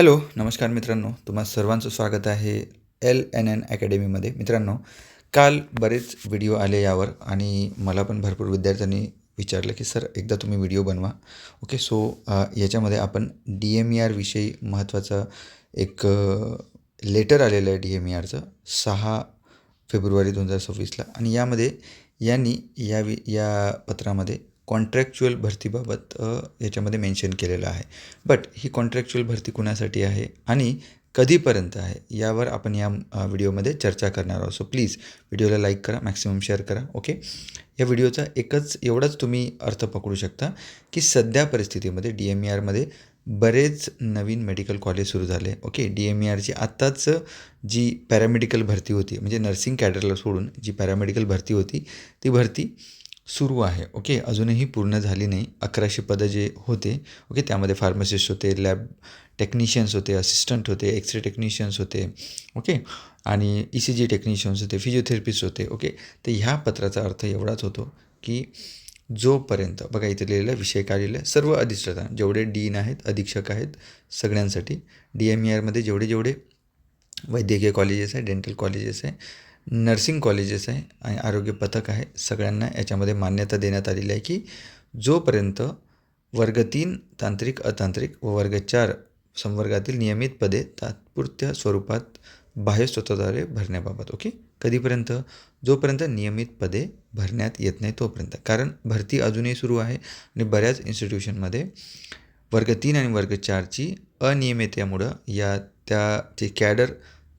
Hello, नमस्कार मित्रांनो. तुम्हा सर्वांचं स्वागत आहे LNN अकॅडमीमध्ये. मित्रांनो, काल बरेच व्हिडिओ आले यावर आणि मला पण भरपूर विद्यार्थ्यांनी विचारलं की सर एकदा तुम्ही व्हिडिओ बनवा. ओके, सो याच्यामध्ये आपण DMER विषयी महत्त्वाचं एक लेटर आलेलं आहे DMERचं 6 फेब्रुवारी 2026ला आणि यामध्ये यांनी या पत्रामध्ये कॉन्ट्रॅक्च्युअल भरतीबाबत याच्यामध्ये मेन्शन केलेलं आहे. बट ही कॉन्ट्रॅक्च्युअल भरती कुणासाठी आहे आणि कधीपर्यंत आहे यावर आपण या व्हिडिओमध्ये चर्चा करणार आहोत. सो प्लीज व्हिडिओला लाईक करा, मॅक्सिमम शेअर करा. ओके, या व्हिडिओचा एवढाच तुम्ही अर्थ पकडू शकता की सध्या परिस्थितीमध्ये DMERमध्ये बरेच नवीन मेडिकल कॉलेज सुरू झाले. ओके, DMERची आत्ताच जी पॅरामेडिकल भरती होती, म्हणजे नर्सिंग कॅडरला सोडून जी पॅरामेडिकल भरती होती ती भरती सुरू आहे. ओके, अजूनही पूर्ण झाली नाही. 1100 पदं जे होते, ओके, त्यामध्ये फार्मासिस्ट होते, लॅब टेक्निशियन्स होते, असिस्टंट होते, एक्सरे टेक्निशियन्स होते, ओके, आणि ECG टेक्निशियन्स होते, फिजिओथेरपिस्ट होते. ओके, तर ह्या पत्राचा अर्थ एवढाच होतो की जोपर्यंत बघा इथे लिहिलेलं विषय काय लिहिलं आहे, सर्व अधिष्ठाता जेवढे डीन आहेत, अधीक्षक आहेत, सगळ्यांसाठी DMERमध्ये जेवढे वैद्यकीय कॉलेजेस आहे, डेंटल कॉलेजेस आहे, नर्सिंग कॉलेजेस आहे आणि आरोग्य पथक आहे, सगळ्यांना याच्यामध्ये मान्यता देण्यात आलेली आहे की जोपर्यंत वर्ग 3 तांत्रिक, अतांत्रिक व वर्ग 4 संवर्गातील नियमित पदे तात्पुरत्या स्वरूपात बाह्य स्रोताद्वारे भरण्याबाबत. ओके, कधीपर्यंत? जोपर्यंत नियमित पदे भरण्यात येत नाही तोपर्यंत. कारण भरती अजूनही सुरू आहे आणि बऱ्याच इन्स्टिट्यूशनमध्ये वर्ग 3 आणि वर्ग 4ची अनियमिततेमुळं जे कॅडर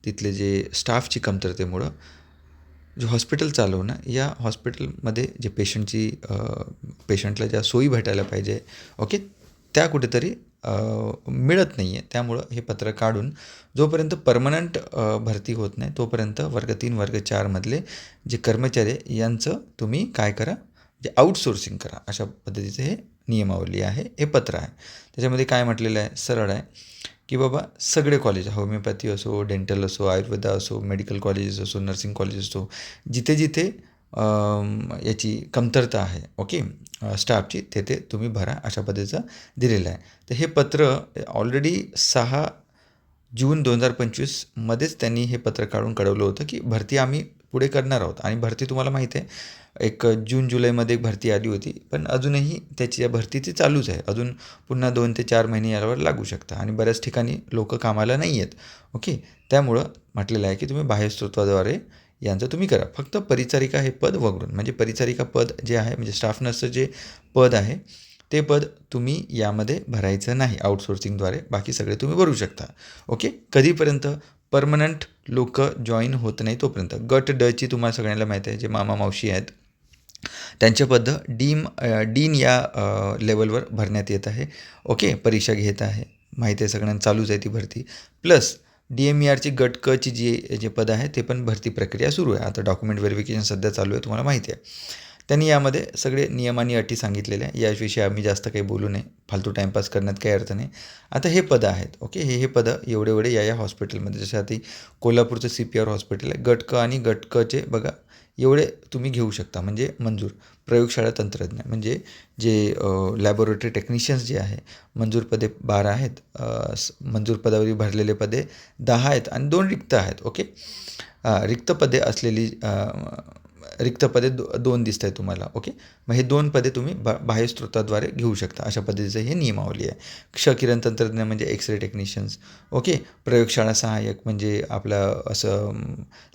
तिथले जे स्टाफची कमतरतेमुळं जे हॉस्पिटल चालवणं, या हॉस्पिटलमध्ये जे पेशंटला ज्या सोयी भेटायला पाहिजे, ओके, त्या कुठेतरी मिळत नाही आहे. त्यामुळं हे पत्र काढून जोपर्यंत परमनंट भरती होत नाही तोपर्यंत वर्ग 3 वर्ग 4मधले जे कर्मचारी आहे यांचं तुम्ही काय करा, जे आउटसोर्सिंग करा, अशा पद्धतीचं हे नियमावली आहे, हे पत्र आहे. त्याच्यामध्ये काय म्हटलेलं आहे, सरळ आहे की बाबा सगळे कॉलेज, होमिओपॅथी असो, डेंटल असो, आयुर्वेदा असो, मेडिकल कॉलेजेस असो, नर्सिंग कॉलेज असो, जिथे याची कमतरता आहे, ओके, स्टाफची, ते तुम्ही भरा, अशा पद्धतीचं दिलेलं आहे. तर हे पत्र ऑलरेडी 6 जून 2025मध्येच त्यांनी हे पत्र काढून कळवलं होतं की भरती आम्ही पुढे करणार आहोत. आणि भरती तुम्हाला माहीत आहे, एक जून जुलैमध्ये एक भरती आली होती, पण अजूनही त्याची या भरतीची चालूच आहे. अजून पुन्हा 2 ते 4 महिने यावर लागू शकता आणि बऱ्याच ठिकाणी लोक कामाला नाही आहेत. ओके, त्यामुळं म्हटलेलं आहे की तुम्ही बाह्यस्त्रोताद्वारे यांचं तुम्ही करा. फक्त परिचारिका हे पद वगळून, म्हणजे परिचारिका पद जे आहे, म्हणजे स्टाफ नर्सचं जे पद आहे ते पद तुम्ही यामध्ये भरायचं नाही आउटसोर्सिंगद्वारे. बाकी सगळे तुम्ही भरू शकता. ओके, कधीपर्यंत? परमनंट लोक जॉईन होत नाही तोपर्यंत. गट डची तुम्हाला सगळ्यांना माहीत आहे, जे मामा मावशी आहेत त्यांचे पद डीन या लेवलवर भरण्यात येत आहे. ओके, परीक्षा घेत आहे, माहिती आहे सगळ्यांना, चालूच आहे ती भरती. प्लस DMERची गट कची जे पद आहे ते पण भरती प्रक्रिया सुरू आहे. आता डॉक्युमेंट व्हेरिफिकेशन सध्या चालू आहे, तुम्हाला माहिती आहे. त्यांनी यामध्ये सगळे नियम आणि अटी सांगितलेल्या आहे. याविषयी आम्ही जास्त काही बोलू नये, फालतू टाईमपास करण्यात काही अर्थ नाही. आता हे पदं आहेत, ओके, हे पदं एवढे या हॉस्पिटलमध्ये, जसं आता कोल्हापूरचं CPR हॉस्पिटल आहे, गट क आणि गट कचे बघा एवढे तुम्ही घेऊ शकता, म्हणजे मंजूर. प्रयोगशाळा तंत्रज्ञ म्हणजे जे लॅबोरेटरी टेक्निशियन्स जे आहे, मंजूर पदे 12 आहेत, मंजूर पदावरी भरलेले पदे 10 आहेत आणि 2 रिक्त आहेत. ओके, रिक्त पदे 2 दिसत आहे तुम्हाला. ओके, मग हे 2 पदे तुम्ही बाह्य स्रोताद्वारे घेऊ शकता, अशा पद्धतीचं हे नियमावली आहे. क्षकिरण तंत्रज्ञ म्हणजे एक्सरे टेक्निशियन्स, ओके, प्रयोगशाळा सहाय्यक म्हणजे आपलं असं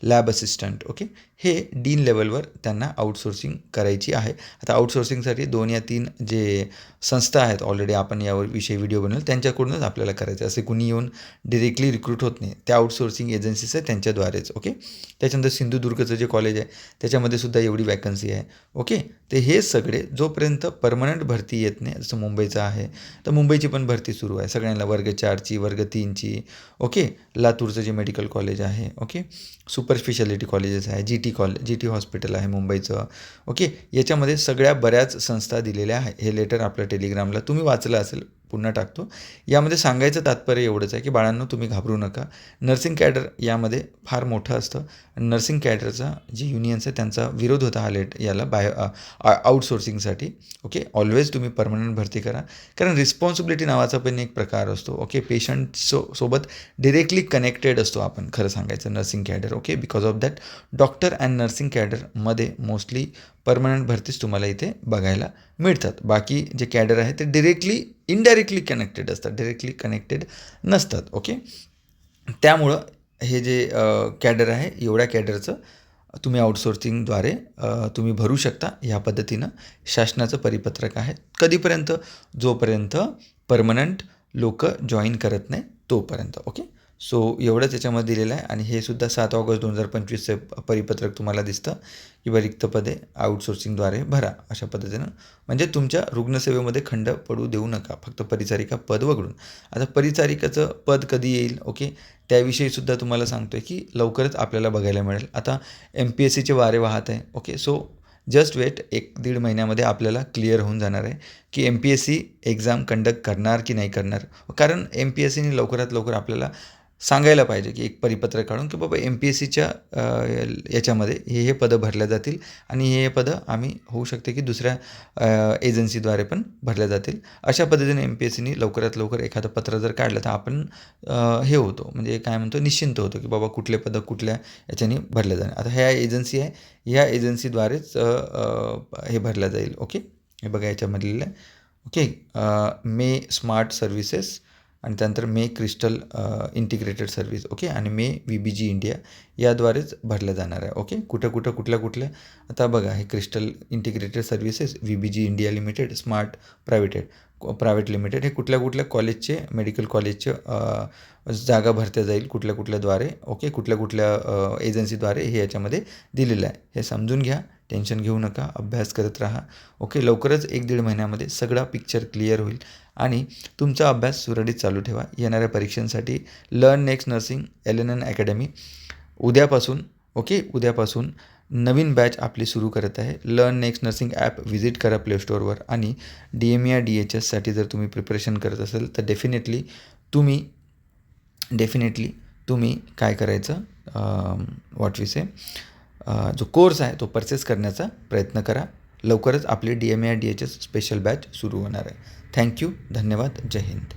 लॅब असिस्टंट, ओके, हे डीन लेवलवर त्यांना आउटसोर्सिंग करायची आहे. आता आउटसोर्सिंगसाठी 2 या 3 जे संस्था आहेत, ऑलरेडी आपण यावर विषयी व्हिडिओ बनवले, त्यांच्याकडूनच आपल्याला करायचं. असे कुणी येऊन डिरेक्टली रिक्रूट होत नाही, त्या आउटसोर्सिंग एजन्सीज आहे त्यांच्याद्वारेच. ओके, त्याच्यानंतर सिंधुदुर्गचं जे कॉलेज आहे त्याच्यामध्ये सुद्धा एवढी वॅकन्सी आहे. ओके, ते हे सगळे जोपर्यंत परमनंट भरती येत नाही, जसं मुंबईचं आहे तर मुंबईची पण भरती सुरू आहे सगळ्यांना, वर्ग 4ची, वर्ग 3ची. ओके, लातूरचं जे मेडिकल कॉलेज आहे, ओके, सुपर स्पेशालिटी कॉलेजेस आहे, GT हॉस्पिटल आहे मुंबईचं. ओके, याच्यामध्ये सगळ्या बऱ्याच संस्था दिलेल्या आहे. हे लेटर आपल्या टेलिग्रामला तुम्ही वाचलं असेल, पुन्हा टाकतो. यामध्ये सांगायचं तात्पर्य एवढंच आहे की बाळांनो, तुम्ही घाबरू नका. नर्सिंग कॅडर यामध्ये फार मोठं असतं. नर्सिंग कॅडरचा जे युनियन्स आहे त्यांचा विरोध होता हा याला आउटसोर्सिंगसाठी. ओके, ऑलवेज तुम्ही परमनंट भरती करा, कारण रिस्पॉन्सिबिलिटी नावाचा पण एक प्रकार असतो. ओके, पेशंट सोबत डिरेक्टली कनेक्टेड असतो आपण, खरं सांगायचं nursing cadre. Okay, because of that doctor and nursing कॅडरमध्ये मोस्टली परमनंट भरतीच तुम्हाला इथे बघायला मिळतात. बाकी जे कॅडर आहे ते इनडायरेक्टली कनेक्टेड असतात, डिरेक्टली कनेक्टेड नसतात. ओके, त्यामुळं हे जे कॅडर आहे, एवढ्या कॅडरचं तुम्ही आउटसोर्सिंगद्वारे तुम्ही भरू शकता. ह्या पद्धतीनं शासनाचं परिपत्रक आहे. कधीपर्यंत? जोपर्यंत परमनंट लोक जॉईन करत नाही तोपर्यंत. ओके, सो एवढंच याच्यामध्ये दिलेलं आहे. आणि हे सुद्धा 7 ऑगस्ट 2025चं परिपत्रक तुम्हाला दिसतं की रिक्त पदे आउटसोर्सिंगद्वारे भरा, अशा पद्धतीनं. म्हणजे तुमच्या रुग्णसेवेमध्ये खंड पडू देऊ नका, फक्त परिचारिका पद वगळून. आता परिचारिकाचं पद कधी येईल? ओके, त्याविषयीसुद्धा तुम्हाला सांगतो आहे की लवकरच आपल्याला बघायला मिळेल. आता MPSCचे वारे वाहत आहे. ओके, सो जस्ट वेट, 1-1.5 महिन्यामध्ये आपल्याला क्लिअर होऊन जाणार आहे की MPSC एक्झाम कंडक्ट करणार की नाही करणार. कारण MPSCने लवकरात लवकर आपल्याला सांगायला पाहिजे की एक परिपत्रक काढून की बाबा MPSCच्या याच्यामध्ये हे पदं भरल्या जातील आणि हे पदं आम्ही होऊ शकते की दुसऱ्या एजन्सीद्वारे पण भरल्या जातील. अशा पद्धतीने MPSCने लवकरात लवकर एखादं पत्र जर काढलं तर आपण हे होतो, म्हणजे काय म्हणतो, निश्चिंत होतो की बाबा कुठले पदं कुठल्या याच्याने भरल्या जाणार. आता ह्या एजन्सी आहे, ह्या एजन्सीद्वारेच हे भरलं जाईल. ओके, हे बघा याच्यामधलेलं आहे. ओके, मे स्मार्ट सर्व्हिसेस आणि त्यानंतर मे क्रिस्टल इंटिग्रेटेड सर्व्हिस. ओके, आणि मे VBG इंडिया याद्वारेच भरलं जाणार आहे. ओके, कुठल्या आता बघा, हे crystal integrated services, VBG India limited, smart private limited, हे कुठल्या कॉलेजचे, मेडिकल कॉलेजचे जागा भरत्या जाईल कुठल्याद्वारे. ओके, कुठल्या एजन्सीद्वारे हे याच्यामध्ये दिलेलं आहे. हे समजून घ्या, टेन्शन घेऊ नका, अभ्यास करत राहा. ओके, लवकरच 1-1.5 महिन्यामध्ये सगळा पिक्चर क्लिअर होईल आणि तुमचा अभ्यास सुरळीत चालू ठेवा. येणाऱ्या परीक्षांसाठी learn next nursing LNN academy उद्यापासून नवीन बॅच आपली सुरू करत आहे. Learn next nursing app visit करा प्लेस्टोअरवर. आणि DME DHSसाठी जर तुम्ही प्रिपरेशन करत असेल तर डेफिनेटली तुम्ही काय करायचं, जो कोर्स आहे तो परचेस करण्याचा प्रयत्न करा. लवकरच आपली DME DHS स्पेशल बॅच सुरू होणार आहे. थँक्यू, धन्यवाद, जय हिंद.